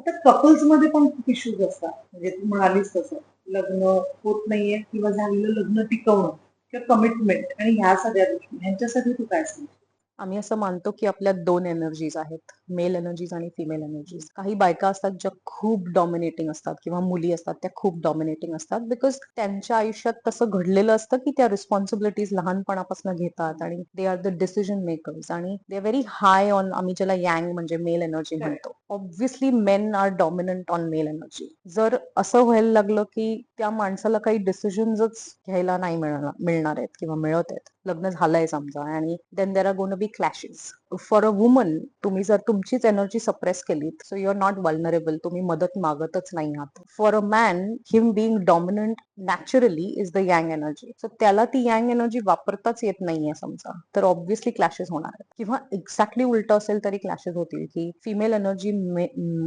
आता कपल्स मध्ये पण खूप इश्यूज असतात. म्हणजे तू म्हणालीस तसं लग्न होत नाहीये किंवा झालेलं लग्न टिकवणं किंवा कमिटमेंट आणि ह्या सगळ्या गोष्टी ह्यांच्यासाठी तू काय सांगशील? आम्ही असं मानतो की आपल्यात दोन एनर्जीज आहेत, मेल एनर्जीज आणि फिमेल एनर्जीज. काही बायका असतात ज्या खूप डॉमिनेटिंग असतात किंवा मुली असतात त्या खूप डॉमिनेटिंग असतात बिकॉज त्यांच्या आयुष्यात तसं घडलेलं असतं की त्या रिस्पॉन्सिबिलिटीज लहानपणापासून घेतात आणि they are the decision makers आणि they are very high on, आम्ही ज्याला यंग म्हणजे मेल एनर्जी Correct. म्हणतो. Obviously men are dominant on male energy. जर असं व्हायला लागलं की त्या माणसाला काही डिसिजन्सच घ्यायला नाही मिळणार आहेत किंवा मिळत आहेत, लग्न झालंय समजा आणि then there are gonna be clashes. For a woman, तुम्ही जर तुमचीच एनर्जी सप्रेस केलीत so you are not vulnerable, तुम्ही मदत मागतच नाही आहात. For a man, him being dominant naturally is the yang energy, so त्याला ती यंग एनर्जी वापरताच येत नाहीये समजा, तर ऑब्व्हियसली क्लॅशेस होणार आहेत. किंवा एक्झॅक्टली उलट असेल तरी क्लॅशेस होतील की फिमेल एनर्जी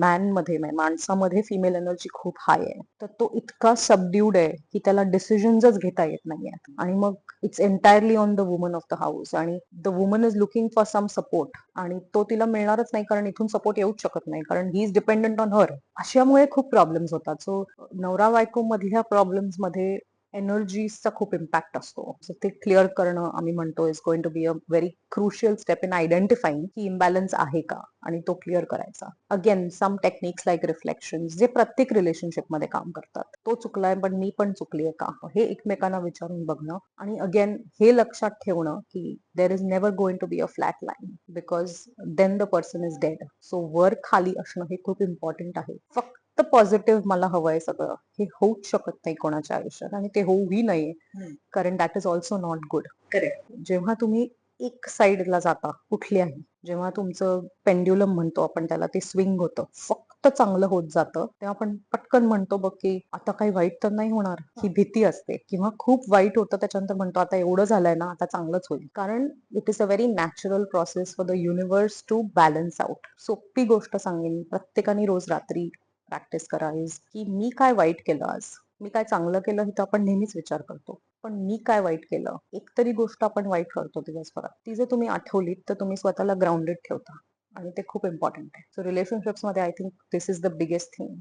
मॅन मध्ये, माणसामध्ये फिमेल एनर्जी खूप हाय आहे, तर तो इतका सबड्यूड आहे की त्याला डिसिजन्सच घेता येत नाहीये आणि मग it's entirely on the woman of the house आणि the woman is looking for some support आणि तो तिला मिळणारच नाही कारण इथून सपोर्ट येऊच शकत नाही कारण he is dependent on her. अशामुळे खूप प्रॉब्लेम्स होतात. सो नवरा बायको मधल्या प्रॉब्लेम्स मध्ये एनर्जीचा खूप इम्पॅक्ट असतो. सो ते क्लिअर करणं आम्ही म्हणतो is going to be a very crucial step in identifying की इम्बॅलन्स आहे का आणि तो क्लिअर करायचा. Again some techniques like reflection जे प्रत्येक रिलेशनशिप मध्ये काम करतात. तो चुकलाय पण मी पण चुकलीये का, हे एकमेकांना विचारून बघणं आणि अगेन हे लक्षात ठेवणं की there is never going to be a flat line because then the person is dead. So वर खाली असणं हे खूप इम्पॉर्टंट आहे. फक्त पॉझिटिव्ह मला हवंय सगळं हे होऊच शकत नाही कोणाच्या आयुष्यात आणि ते होऊही नये कारण that is also not good. Correct. जेव्हा तुम्ही एक साइडला जाता कुठल्याही, जेव्हा तुमचं पेंड्युलम म्हणतो आपण त्याला, ते स्विंग होतं, फक्त चांगलं होत जातं, तेव्हा आपण पटकन म्हणतो बघ की आता काही वाईट तर नाही होणार, ही भीती असते. किंवा खूप वाईट होतं त्याच्यानंतर म्हणतो आता एवढं झालंय ना आता चांगलंच होईल, कारण it is a very natural process for the universe to balance out. सोपी गोष्ट सांगेन, प्रत्येकाने रोज रात्री प्रॅक्टिस करा इज की मी काय वाईट केलं आज, मी काय चांगलं केलं हे तर आपण नेहमीच विचार करतो, पण मी काय वाईट केलं, एकतरी गोष्ट आपण वाईट करतो दिवसभरात, ती जर तुम्ही आठवलीत तर तुम्ही स्वतःला ग्राउंडेड ठेवता आणि ते खूप इम्पॉर्टंट आहे. सो रिलेशनशिप्स मध्ये I think this is the biggest thing.